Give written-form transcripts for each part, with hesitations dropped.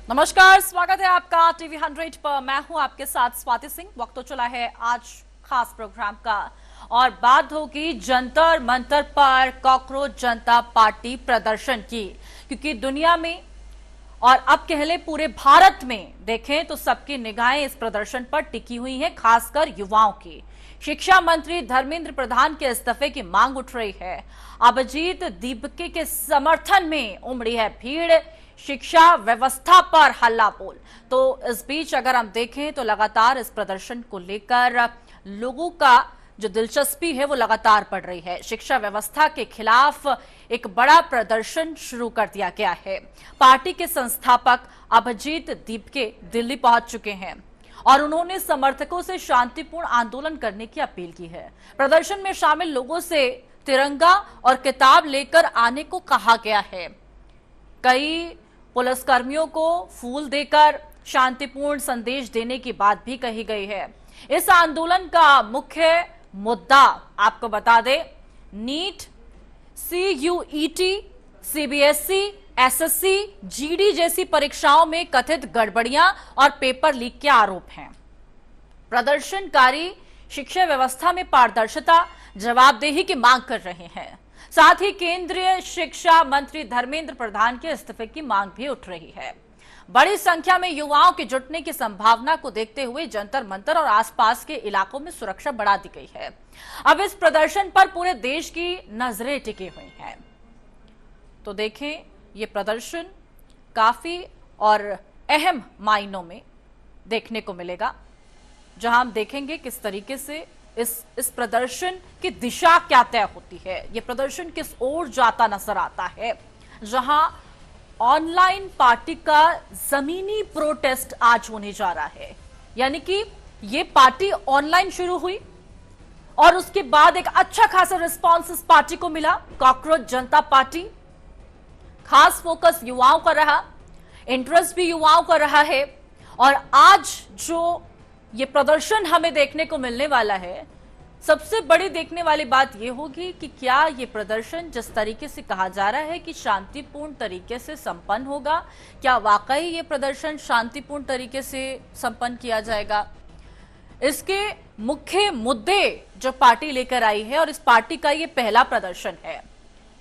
नमस्कार, स्वागत है आपका टीवी 100 पर। मैं हूं आपके साथ स्वाति सिंह। वक्त तो चला है आज खास प्रोग्राम का और बात होगी जंतर मंतर पर कॉकरोच जनता पार्टी प्रदर्शन की, क्योंकि दुनिया में और अब कह ले पूरे भारत में देखें तो सबकी निगाहें इस प्रदर्शन पर टिकी हुई हैं, खासकर युवाओं की। शिक्षा मंत्री धर्मेंद्र प्रधान के इस्तीफे की मांग उठ रही है। अभिजीत दीपके के समर्थन में उमड़ी है भीड़। शिक्षा व्यवस्था पर हल्ला बोल। तो इस बीच अगर हम देखें तो लगातार इस प्रदर्शन को लेकर लोगों का जो दिलचस्पी है वो लगातार बढ़ रही है। शिक्षा व्यवस्था के खिलाफ एक बड़ा प्रदर्शन शुरू कर दिया गया है। पार्टी के संस्थापक अभिजीत दीपके दिल्ली पहुंच चुके हैं और उन्होंने समर्थकों से शांतिपूर्ण आंदोलन करने की अपील की है। प्रदर्शन में शामिल लोगों से तिरंगा और किताब लेकर आने को कहा गया है। कई पुलिसकर्मियों को फूल देकर शांतिपूर्ण संदेश देने की बात भी कही गई है। इस आंदोलन का मुख्य मुद्दा आपको बता दें, NEET, CUET, CBSE, SSC, GD जैसी परीक्षाओं में कथित गड़बड़ियां और पेपर लीक के आरोप हैं। प्रदर्शनकारी शिक्षा व्यवस्था में पारदर्शिता, जवाबदेही की मांग कर रहे हैं। साथ ही केंद्रीय शिक्षा मंत्री धर्मेंद्र प्रधान के इस्तीफे की मांग भी उठ रही है। बड़ी संख्या में युवाओं के जुटने की संभावना को देखते हुए जंतर मंतर और आसपास के इलाकों में सुरक्षा बढ़ा दी गई है। अब इस प्रदर्शन पर पूरे देश की नजरें टिकी हुई हैं। तो देखें, ये प्रदर्शन काफी और अहम मायनों में देखने को मिलेगा, जहां हम देखेंगे किस तरीके से इस प्रदर्शन की दिशा क्या तय होती है। ये प्रदर्शन किस ओर जाता नजर आता है, जहां ऑनलाइन पार्टी का जमीनी प्रोटेस्ट आज होने जा रहा है। यानी कि ये पार्टी ऑनलाइन शुरू हुई और उसके बाद एक अच्छा खासा रिस्पांस इस पार्टी को मिला। कॉकरोच जनता पार्टी, खास फोकस युवाओं का रहा, इंटरेस्ट भी युवाओं का रहा है। और आज जो ये प्रदर्शन हमें देखने को मिलने वाला है, सबसे बड़ी देखने वाली बात यह होगी कि क्या ये प्रदर्शन जिस तरीके से कहा जा रहा है कि शांतिपूर्ण तरीके से संपन्न होगा, क्या वाकई ये प्रदर्शन शांतिपूर्ण तरीके से संपन्न किया जाएगा। इसके मुख्य मुद्दे जो पार्टी लेकर आई है, और इस पार्टी का ये पहला प्रदर्शन है।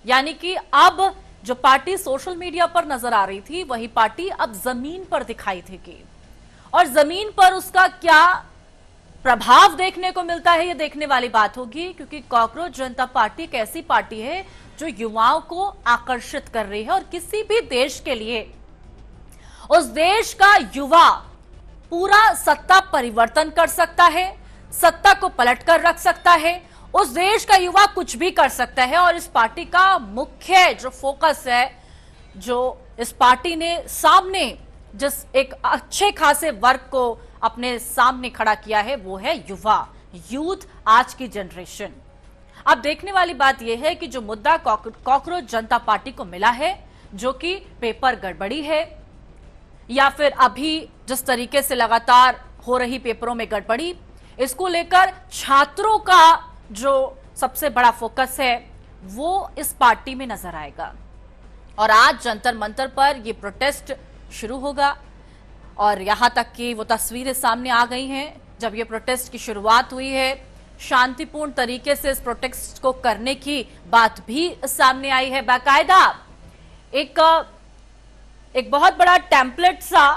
यानी कि अब जो पार्टी सोशल मीडिया पर नजर आ रही थी, वही पार्टी अब जमीन पर दिखाई देगी। और जमीन पर उसका क्या प्रभाव देखने को मिलता है, ये देखने वाली बात होगी, क्योंकि कॉकरोच जनता पार्टी एक ऐसी पार्टी है जो युवाओं को आकर्षित कर रही है। और किसी भी देश के लिए उस देश का युवा पूरा सत्ता परिवर्तन कर सकता है, सत्ता को पलटकर रख सकता है। उस देश का युवा कुछ भी कर सकता है। और इस पार्टी का मुख्य जो फोकस है, जो इस पार्टी ने सामने जिस एक अच्छे खासे वर्ग को अपने सामने खड़ा किया है, वो है युवा, यूथ, आज की जनरेशन। अब देखने वाली बात यह है कि जो मुद्दा कॉकरोच जनता पार्टी को मिला है, जो कि पेपर गड़बड़ी है, या फिर अभी जिस तरीके से लगातार हो रही पेपरों में गड़बड़ी, इसको लेकर छात्रों का जो सबसे बड़ा फोकस है वो इस पार्टी में नजर आएगा। और आज जंतर मंतर पर यह प्रोटेस्ट शुरू होगा और यहां तक कि वो तस्वीरें सामने आ गई हैं। जब ये प्रोटेस्ट की शुरुआत हुई है, शांतिपूर्ण तरीके से इस प्रोटेस्ट को करने की बात भी सामने आई है। बाकायदा एक बहुत बड़ा टेम्पलेट सा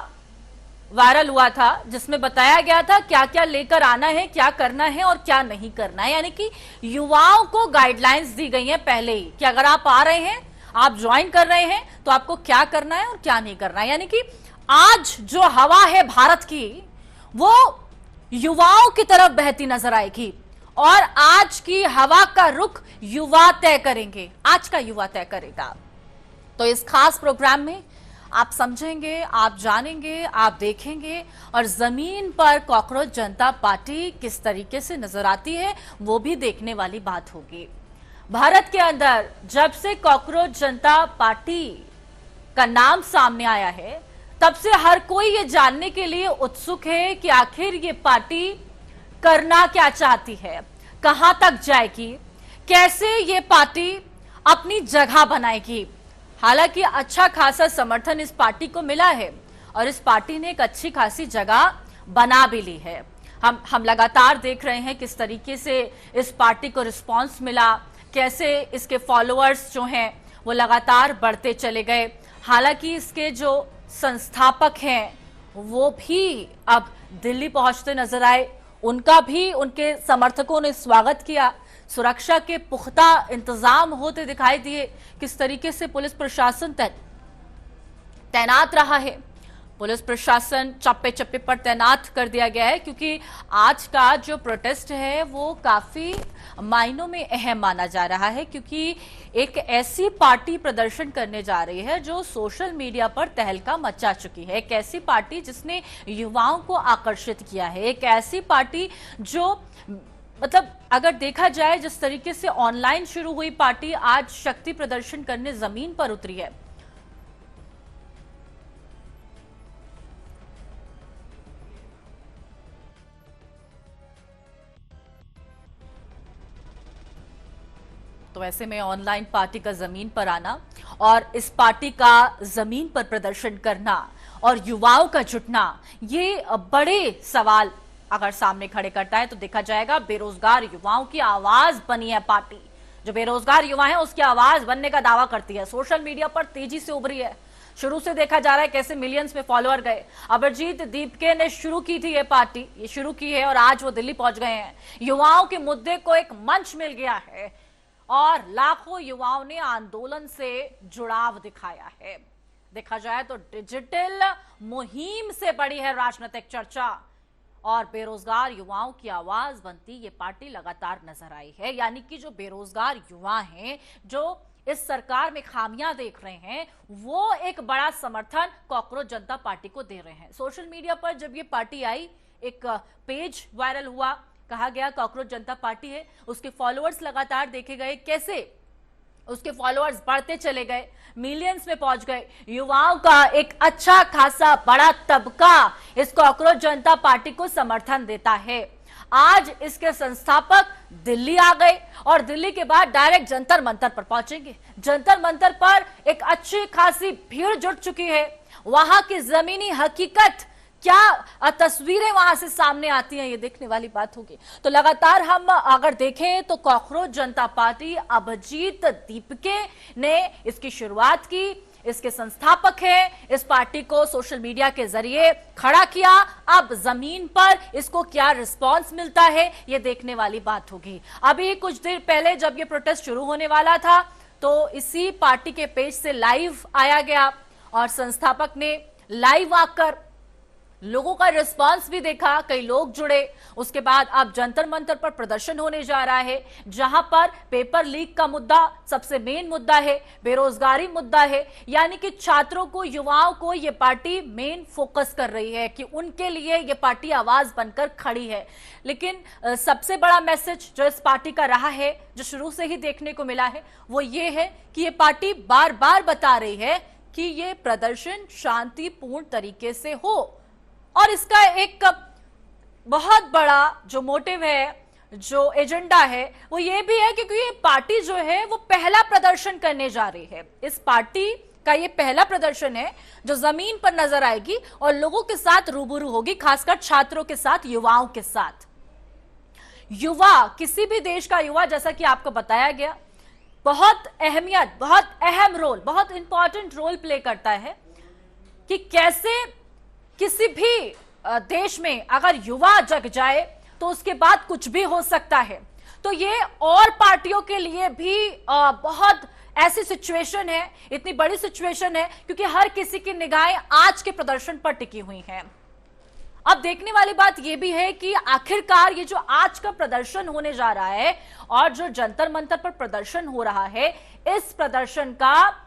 वायरल हुआ था, जिसमें बताया गया था क्या क्या लेकर आना है, क्या करना है और क्या नहीं करना है। यानी कि युवाओं को गाइडलाइंस दी गई हैं पहले ही कि अगर आप आ रहे हैं, आप ज्वाइन कर रहे हैं, तो आपको क्या करना है और क्या नहीं करना है। यानी कि आज जो हवा है भारत की, वो युवाओं की तरफ बहती नजर आएगी। और आज की हवा का रुख युवा तय करेंगे, आज का युवा तय करेगा। तो इस खास प्रोग्राम में आप समझेंगे, आप जानेंगे, आप देखेंगे, और जमीन पर कॉकरोच जनता पार्टी किस तरीके से नजर आती है वो भी देखने वाली बात होगी। भारत के अंदर जब से कॉकरोच जनता पार्टी का नाम सामने आया है, तब से हर कोई ये जानने के लिए उत्सुक है कि आखिर ये पार्टी करना क्या चाहती है, कहां तक जाएगी, कैसे ये पार्टी अपनी जगह बनाएगी। हालांकि अच्छा खासा समर्थन इस पार्टी को मिला है और इस पार्टी ने एक अच्छी खासी जगह बना भी ली है। हम लगातार देख रहे हैं किस तरीके से इस पार्टी को रिस्पांस मिला, कैसे इसके फॉलोअर्स जो हैं वो लगातार बढ़ते चले गए। हालांकि इसके जो संस्थापक हैं वो भी अब दिल्ली पहुंचते नजर आए, उनका भी उनके समर्थकों ने स्वागत किया। सुरक्षा के पुख्ता इंतजाम होते दिखाई दिए। किस तरीके से पुलिस प्रशासन तैनात रहा है, पुलिस प्रशासन चप्पे चप्पे पर तैनात कर दिया गया है, क्योंकि आज का जो प्रोटेस्ट है वो काफी मायनों में अहम माना जा रहा है, क्योंकि एक ऐसी पार्टी प्रदर्शन करने जा रही है जो सोशल मीडिया पर तहलका मचा चुकी है, एक ऐसी पार्टी जिसने युवाओं को आकर्षित किया है, एक ऐसी पार्टी जो मतलब अगर देखा जाए जिस तरीके से ऑनलाइन शुरू हुई पार्टी आज शक्ति प्रदर्शन करने जमीन पर उतरी है। तो ऐसे में ऑनलाइन पार्टी का जमीन पर आना और इस पार्टी का जमीन पर प्रदर्शन करना और युवाओं का जुटना, ये बड़े सवाल अगर सामने खड़े करता है तो देखा जाएगा बेरोजगार युवाओं की आवाज बनी है पार्टी। जो बेरोजगार युवा है उसकी आवाज बनने का दावा करती है, सोशल मीडिया पर तेजी से उभरी है। शुरू से देखा जा रहा है कैसे मिलियंस में फॉलोअर गए। अमरजीत दीपके ने शुरू की थी ये पार्टी, ये शुरू की है और आज वो दिल्ली पहुंच गए हैं। युवाओं के मुद्दे को एक मंच मिल गया है और लाखों युवाओं ने आंदोलन से जुड़ाव दिखाया है। देखा जाए तो डिजिटल मुहिम से बड़ी है राजनीतिक चर्चा और बेरोजगार युवाओं की आवाज बनती ये पार्टी लगातार नजर आई है। यानी कि जो बेरोजगार युवा हैं, जो इस सरकार में खामियां देख रहे हैं, वो एक बड़ा समर्थन कॉकरोच जनता पार्टी को दे रहे हैं। सोशल मीडिया पर जब ये पार्टी आई, एक पेज वायरल हुआ, कहा गया कॉकरोच जनता पार्टी है, उसके फॉलोअर्स लगातार देखे गए, कैसे उसके फॉलोअर्स बढ़ते चले गए, मिलियंस में पहुंच गए। युवाओं का एक अच्छा खासा बड़ा तबका इस कॉकरोच जनता पार्टी को समर्थन देता है। आज इसके संस्थापक दिल्ली आ गए और दिल्ली के बाद डायरेक्ट जंतर मंतर पर पहुंचेंगे। जंतर मंतर पर एक अच्छी खासी भीड़ जुट चुकी है। वहां की जमीनी हकीकत क्या तस्वीरें वहां से सामने आती हैं, ये देखने वाली बात होगी। तो लगातार हम अगर देखें तो कॉकरोच जनता पार्टी अमरजीत दीपके ने इसकी शुरुआत की, इसके संस्थापक हैं, इस पार्टी को सोशल मीडिया के जरिए खड़ा किया। अब जमीन पर इसको क्या रिस्पांस मिलता है ये देखने वाली बात होगी। अभी कुछ देर पहले जब ये प्रोटेस्ट शुरू होने वाला था तो इसी पार्टी के पेज से लाइव आया गया और संस्थापक ने लाइव आकर लोगों का रिस्पांस भी देखा, कई लोग जुड़े। उसके बाद अब जंतर मंतर पर प्रदर्शन होने जा रहा है, जहां पर पेपर लीक का मुद्दा सबसे मेन मुद्दा है, बेरोजगारी मुद्दा है। यानी कि छात्रों को, युवाओं को ये पार्टी मेन फोकस कर रही है कि उनके लिए ये पार्टी आवाज बनकर खड़ी है। लेकिन सबसे बड़ा मैसेज जो इस पार्टी का रहा है, जो शुरू से ही देखने को मिला है, वो ये है कि ये पार्टी बार बार बता रही है कि ये प्रदर्शन शांतिपूर्ण तरीके से हो। और इसका एक बहुत बड़ा जो मोटिव है, जो एजेंडा है, वो ये भी है क्योंकि ये पार्टी जो है वो पहला प्रदर्शन करने जा रही है। इस पार्टी का ये पहला प्रदर्शन है जो जमीन पर नजर आएगी और लोगों के साथ रूबरू होगी, खासकर छात्रों के साथ, युवाओं के साथ। युवा, किसी भी देश का युवा, जैसा कि आपको बताया गया, बहुत अहमियत, बहुत अहम रोल, बहुत इंपॉर्टेंट रोल प्ले करता है कि कैसे किसी भी देश में अगर युवा जग जाए तो उसके बाद कुछ भी हो सकता है। तो ये और पार्टियों के लिए भी बहुत ऐसी सिचुएशन है, इतनी बड़ी सिचुएशन है क्योंकि हर किसी की निगाहें आज के प्रदर्शन पर टिकी हुई हैं। अब देखने वाली बात यह भी है कि आखिरकार ये जो आज का प्रदर्शन होने जा रहा है और जो जंतर मंतर पर प्रदर्शन हो रहा है, इस प्रदर्शन का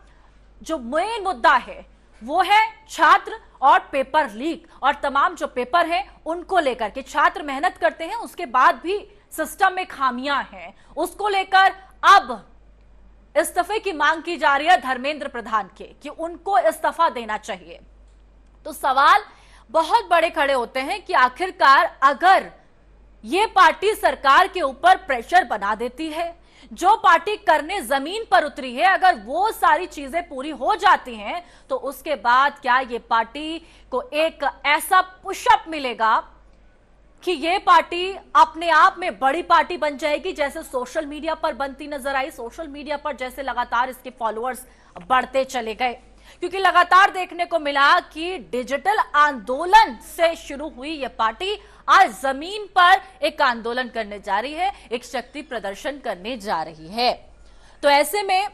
जो मेन मुद्दा है वो है छात्र और पेपर लीक और तमाम जो पेपर हैं उनको लेकर के। छात्र मेहनत करते हैं, उसके बाद भी सिस्टम में खामियां हैं, उसको लेकर अब इस्तीफे की मांग की जा रही है धर्मेंद्र प्रधान के कि उनको इस्तीफा देना चाहिए। तो सवाल बहुत बड़े खड़े होते हैं कि आखिरकार अगर ये पार्टी सरकार के ऊपर प्रेशर बना देती है, जो पार्टी करने जमीन पर उतरी है, अगर वो सारी चीजें पूरी हो जाती हैं तो उसके बाद क्या ये पार्टी को एक ऐसा पुशअप मिलेगा कि ये पार्टी अपने आप में बड़ी पार्टी बन जाएगी, जैसे सोशल मीडिया पर बनती नजर आई। सोशल मीडिया पर जैसे लगातार इसके फॉलोअर्स बढ़ते चले गए, क्योंकि लगातार देखने को मिला कि डिजिटल आंदोलन से शुरू हुई यह पार्टी आज जमीन पर एक आंदोलन करने जा रही है, एक शक्ति प्रदर्शन करने जा रही है। तो ऐसे में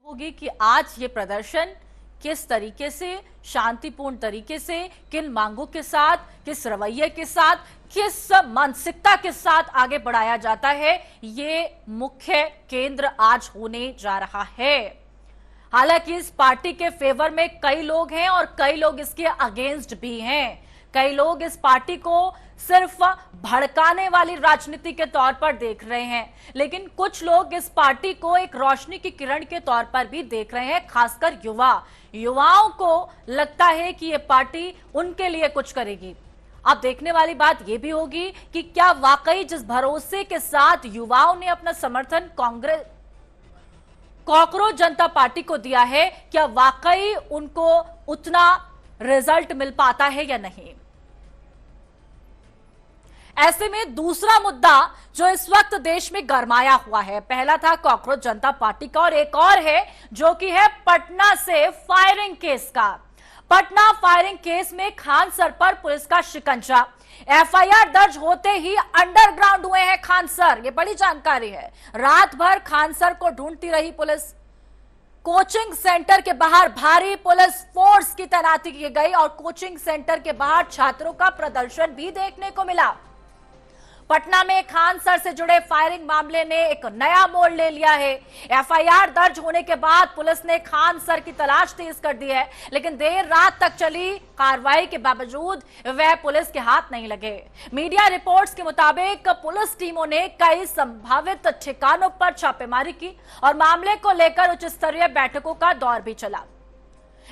होगी कि आज ये प्रदर्शन किस तरीके से, शांतिपूर्ण तरीके से, किन मांगों के साथ, किस रवैये के साथ, किस मानसिकता के साथ आगे बढ़ाया जाता है, ये मुख्य केंद्र आज होने जा रहा है। हालांकि इस पार्टी के फेवर में कई लोग हैं और कई लोग इसके अगेंस्ट भी हैं। कई लोग इस पार्टी को सिर्फ भड़काने वाली राजनीति के तौर पर देख रहे हैं, लेकिन कुछ लोग इस पार्टी को एक रोशनी की किरण के तौर पर भी देख रहे हैं, खासकर युवाओं को लगता है कि ये पार्टी उनके लिए कुछ करेगी। अब देखने वाली बात यह भी होगी कि क्या वाकई जिस भरोसे के साथ युवाओं ने अपना समर्थन कॉकरोच जनता पार्टी को दिया है, क्या वाकई उनको उतना रिजल्ट मिल पाता है या नहीं। ऐसे में दूसरा मुद्दा जो इस वक्त देश में गरमाया हुआ है, पहला था कॉकरोच जनता पार्टी का और एक और है जो कि है पटना से फायरिंग केस का। पटना फायरिंग केस में खान सर पर पुलिस का शिकंजा। एफआईआर दर्ज होते ही अंडरग्राउंड हुए हैं खान सर, ये बड़ी जानकारी है। रात भर खान सर को ढूंढती रही पुलिस। कोचिंग सेंटर के बाहर भारी पुलिस फोर्स की तैनाती की गई और कोचिंग सेंटर के बाहर छात्रों का प्रदर्शन भी देखने को मिला। पटना में खान सर से जुड़े फायरिंग मामले ने एक नया मोड़ ले लिया है। एफआईआर दर्ज होने के बाद पुलिस ने खान सर की तलाश तेज कर दी है, लेकिन देर रात तक चली कार्रवाई के बावजूद वह पुलिस के हाथ नहीं लगे। मीडिया रिपोर्ट्स के मुताबिक पुलिस टीमों ने कई संभावित ठिकानों पर छापेमारी की और मामले को लेकर उच्च स्तरीय बैठकों का दौर भी चला।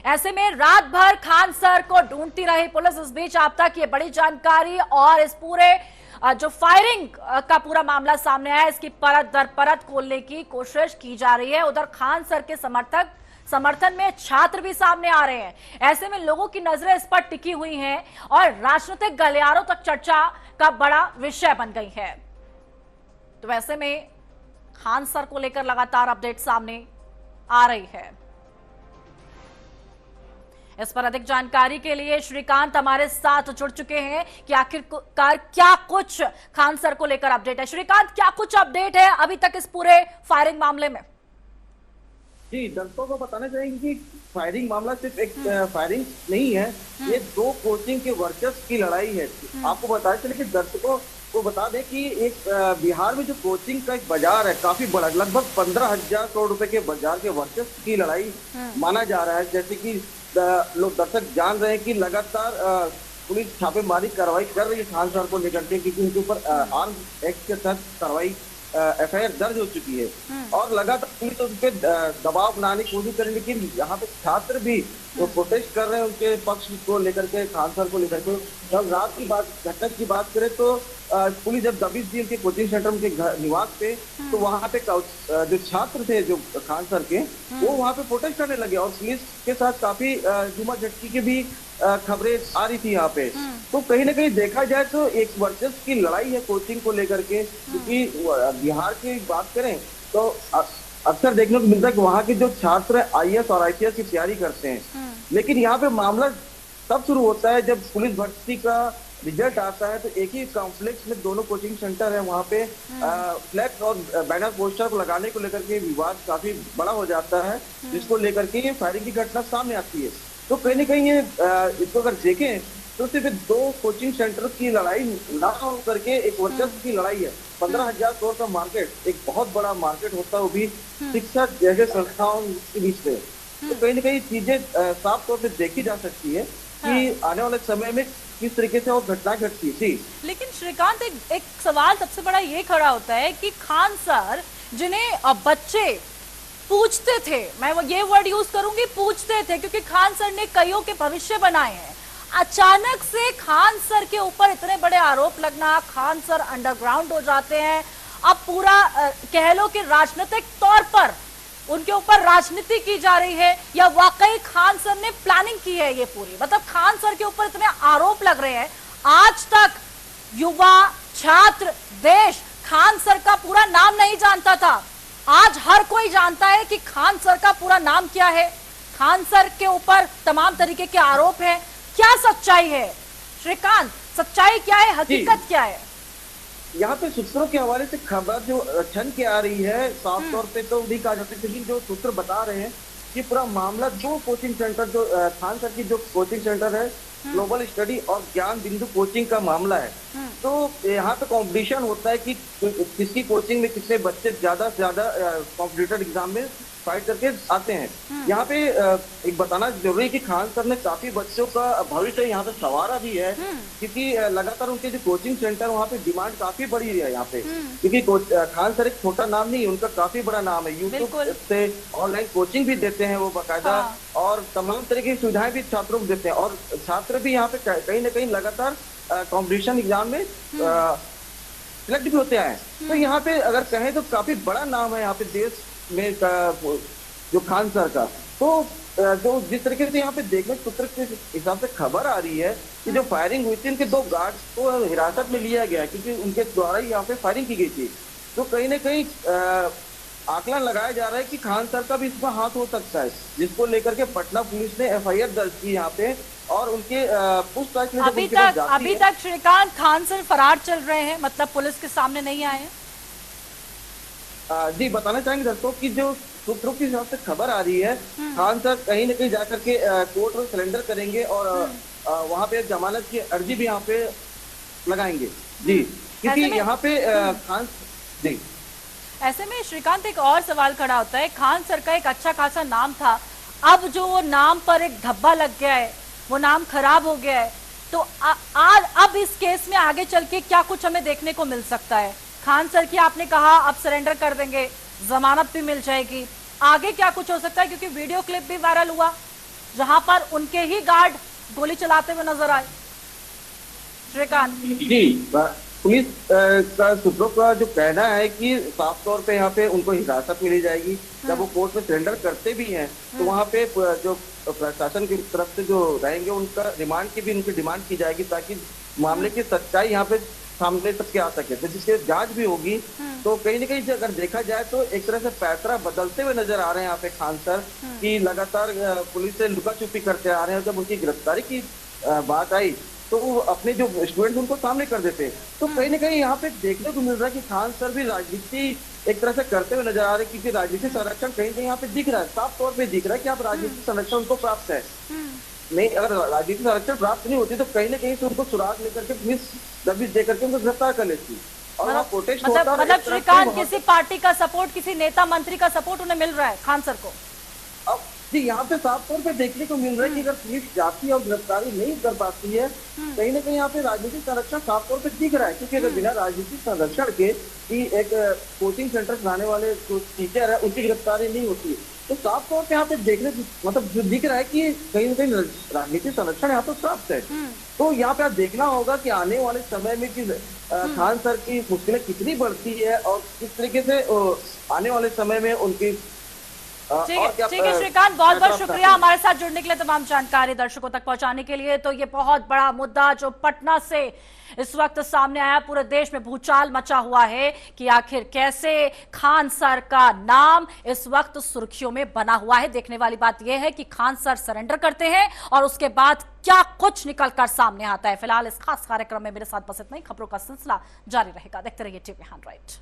ऐसे में रात भर खान सर को ढूंढती रही पुलिस। इस बीच आप तक ये बड़ी जानकारी और इस पूरे जो फायरिंग का पूरा मामला सामने आया, इसकी परत दर परत खोलने की कोशिश की जा रही है। उधर खान सर के समर्थन में छात्र भी सामने आ रहे हैं। ऐसे में लोगों की नजरें इस पर टिकी हुई हैं और राजनीतिक गलियारों तक चर्चा का बड़ा विषय बन गई है। तो ऐसे में खान सर को लेकर लगातार अपडेट सामने आ रही है। इस पर अधिक जानकारी के लिए श्रीकांत हमारे साथ जुड़ चुके हैं कि आखिरकार क्या कुछ खान सर को लेकर अपडेट है। श्रीकांत, क्या कुछ अपडेट है अभी तक इस पूरे फायरिंग मामले में? जी, दर्शकों को बताना चाहेंगे कि फायरिंग मामला सिर्फ एक फायरिंग नहीं है, ये दो कोचिंग के वर्चस्व की लड़ाई है। आपको बताया चले कि दर्शकों को बता दें कि एक बिहार में जो कोचिंग का एक बाजार है काफी बड़ा, लगभग 15,000 करोड़ रुपए के बाजार के वर्चस्व की लड़ाई माना जा रहा है। जैसे कि लोग दर्शक जान रहे हैं कि लगातार पुलिस छापेमारी कार्रवाई कर रही है खान सर को लेकर के, क्योंकि उनके ऊपर आर्म्स एक्ट के तहत कार्रवाई एफआईआर दर्ज हो चुकी है और लगातार पुलिस उन पे दबाव बनाने की कोशिश कर रही है। लेकिन यहाँ पे छात्र भी वो प्रोटेस्ट कर रहे हैं उनके पक्ष को लेकर के, खान सर को लेकर के। जब रात की घटना की बात करें तो पुलिस जब दबिश दी उनके कोचिंग सेंटर के निवास पे, तो वहाँ पे जो छात्र थे जो खान सर के, वो वहाँ पे प्रोटेस्ट करने लगे और पुलिस के साथ काफी जुमा झटकी की भी खबरें आ रही थी यहाँ पे। तो कहीं ना कहीं देखा जाए तो एक वर्चस्व की लड़ाई है कोचिंग को लेकर के, क्योंकि बिहार की बात करें तो अक्सर देखने को मिलता है कि वहाँ के जो छात्र आईएएस और आईपीएस की तैयारी करते हैं, लेकिन यहाँ पे मामला तब शुरू होता है जब पुलिस भर्ती का रिजल्ट आता है। तो एक ही कॉम्प्लेक्स में दोनों कोचिंग सेंटर है, वहाँ पे फ्लैक्स और बैनर पोस्टर को लगाने को लेकर के विवाद काफी बड़ा हो जाता है, जिसको लेकर के ये फायरिंग की घटना सामने आती है। तो कहीं ना कहीं ये इसको अगर देखें तो सिर्फ दो कोचिंग सेंटर की लड़ाई ना हो करके एक वर्चस्व की लड़ाई है। 15,000 करोड़ का मार्केट एक बहुत बड़ा मार्केट होता है, वो भी शिक्षा जैसे संस्थाओं के बीच में। तो कहीं ना कहीं चीजें साफ तौर पे देखी जा सकती है कि आने वाले समय में किस तरीके से वो घटना घटती थी। लेकिन श्रीकांत, एक सवाल सबसे बड़ा ये खड़ा होता है कि खान सर जिन्हें बच्चे पूछते थे, मैं ये वर्ड यूज करूंगी, पूछते थे, क्योंकि खान सर ने कईयों के भविष्य बनाए हैं। अचानक से खान सर के ऊपर इतने बड़े आरोप लगना, खान सर अंडरग्राउंड हो जाते हैं, अब पूरा कह लो कि राजनीतिक तौर पर उनके ऊपर राजनीति की जा रही है, या वाकई खान सर ने प्लानिंग की है ये पूरी? मतलब खान सर के ऊपर इतने आरोप लग रहे हैं, आज तक युवा छात्र देश खान सर का पूरा नाम नहीं जानता था, आज हर कोई जानता है कि खान सर का पूरा नाम क्या है, खान सर के ऊपर तमाम तरीके के आरोप हैं। क्या सच्चाई है श्रीकांत, सच्चाई क्या है, हकीकत क्या है? यहाँ पे सूत्रों के हवाले से खबर जो छन के आ रही है, साफ तौर पे तो नहीं कहा जा सकता, लेकिन जो सूत्र बता रहे हैं कि पूरा मामला दो कोचिंग सेंटर, जो खान सर की जो कोचिंग सेंटर है ग्लोबल स्टडी और ज्ञान बिंदु कोचिंग का मामला है। तो यहाँ पे कंपटीशन होता है कि किसकी कोचिंग में कितने बच्चे ज्यादा से ज्यादा कॉम्पिटिटिव एग्जाम में फाइट करके आते हैं। यहाँ पे एक बताना जरूरी है कि खान सर ने काफी बच्चों का भविष्य यहाँ पे संवारा भी है, क्योंकि लगातार उनके जो कोचिंग सेंटर वहाँ पे डिमांड काफी बड़ी है यहाँ पे, क्योंकि खान सर एक छोटा नाम नहीं है, उनका काफी बड़ा नाम है। यूट्यूब से ऑनलाइन कोचिंग भी देते हैं वो बाकायदा, और तमाम तरह की सुविधाएं भी छात्रों को देते हैं, और छात्र भी यहाँ पे कहीं ना कहीं लगातार कॉम्पिटिशन एग्जाम में सिलेक्ट भी होते हैं। तो यहाँ पे अगर कहें तो काफी बड़ा नाम है यहाँ पे देश में जो खान सर का। तो जो जिस तरीके से यहाँ पे देखने सूत्र के हिसाब से खबर आ रही है कि जो फायरिंग हुई थी, उनके दो गार्ड्स को हिरासत में लिया गया, क्योंकि उनके द्वारा ही यहाँ पे फायरिंग की गई थी। तो कहीं ना कहीं आकलन लगाया जा रहा है कि खान सर का भी इसमें हाथ हो सकता है, जिसको लेकर के पटना पुलिस ने एफआईआर दर्ज की यहाँ पे, और उनके पूछताछ में अभी तक श्रीकांत खान सर फरार चल रहे हैं, मतलब पुलिस के सामने नहीं आए हैं। जी बताना चाहेंगे दर्शकों की जो सूत्रों के हिसाब से खबर आ रही है, खान सर कहीं न कहीं जाकर के कोर्ट में सरेंडर करेंगे, और वहां पे जमानत की अर्जी भी यहाँ पे लगाएंगे। जी, क्योंकि यहाँ पे खान जी। ऐसे में श्रीकांत एक और सवाल खड़ा होता है, खान सर का एक अच्छा खासा नाम था, अब जो वो नाम पर एक धब्बा लग गया है, वो नाम खराब हो गया है, तो अब इस केस में आगे चल के क्या कुछ हमें देखने को मिल सकता है? खान सर की आपने कहा अब सरेंडर कर देंगे, जमानत भी मिल जाएगी, आगे क्या कुछ हो सकता है? क्योंकि वीडियो क्लिप भी वायरल हुआ जहां पर उनके ही गार्ड गोली चलाते हुए नजर आए। श्रीकांत जी, पुलिस का सूत्रों का जो कहना है कि साफ तौर पे यहाँ पे उनको हिरासत मिली जाएगी। जब वो कोर्ट में सरेंडर करते भी हैं तो वहाँ पे जो प्रशासन की तरफ से जो रहेंगे उनका रिमांड की भी उनकी डिमांड की जाएगी, ताकि मामले की सच्चाई यहाँ पे सामने तक के आ सके, तो जिसके जांच भी होगी। तो कहीं ना कहीं अगर देखा जाए तो एक तरह से पैतरा बदलते हुए नजर आ रहे हैं यहाँ पे खान सर, कि लगातार पुलिस से लुका छुपी करते आ रहे हैं। जब उनकी गिरफ्तारी की बात आई तो वो अपने जो स्टूडेंट उनको सामने कर देते। तो कहीं ना कहीं यहाँ पे देखने को मिल रहा है कि खान सर भी राजनीति एक तरह से करते हुए नजर आ रहे हैं, क्योंकि राजनीतिक संरक्षण कहीं कहीं यहाँ पे दिख रहा है, साफ तौर पे दिख रहा है कि आप राजनीतिक संरक्षण उनको प्राप्त है। नहीं, अगर राजनीतिक संरक्षण प्राप्त नहीं होती तो कहीं ना कहीं से उनको सुराग लेकर के पुलिस दबिश देकर के उनको गिरफ्तार कर लेती, और वहाँ प्रोटेस्ट होता है। मतलब श्रीकांत, किसी पार्टी का सपोर्ट, किसी नेता मंत्री का सपोर्ट उन्हें मिल रहा है खान सर को? अब जी यहाँ पे साफ तौर पे देखने को मिल रहा है कि अगर पुलिस जाती और गिरफ्तारी नहीं कर पाती है, कहीं ना कहीं यहाँ पे राजनीतिक संरक्षण साफ तौर पे दिख रहा है। क्योंकि अगर बिना राजनीतिक संरक्षण के ही एक कोचिंग सेंटर चलाने वाले जो टीचर है उनकी गिरफ्तारी नहीं होती, तो साफ तौर पे यहाँ पे देखने मतलब जो दिख रहा है कि कहीं ना कहीं राजनीतिक संरक्षण यहाँ पे प्राप्त है। तो यहाँ पे आप देखना होगा कि आने वाले समय में कि खान सर की मुश्किलें कितनी बढ़ती है, और किस तरीके से आने वाले समय में उनकी ठीक है श्रीकांत, बहुत बहुत शुक्रिया हमारे साथ जुड़ने के लिए, तमाम जानकारी दर्शकों तक पहुंचाने के लिए। तो ये बहुत बड़ा मुद्दा जो पटना से इस वक्त सामने आया, पूरे देश में भूचाल मचा हुआ है कि आखिर कैसे खान सर का नाम इस वक्त सुर्खियों में बना हुआ है। देखने वाली बात यह है कि खान सर सरेंडर करते हैं और उसके बाद क्या कुछ निकलकर सामने आता है। फिलहाल इस खास कार्यक्रम में मेरे साथ बस इतना ही, खबरों का सिलसिला जारी रहेगा। देखते रहिए TV 100।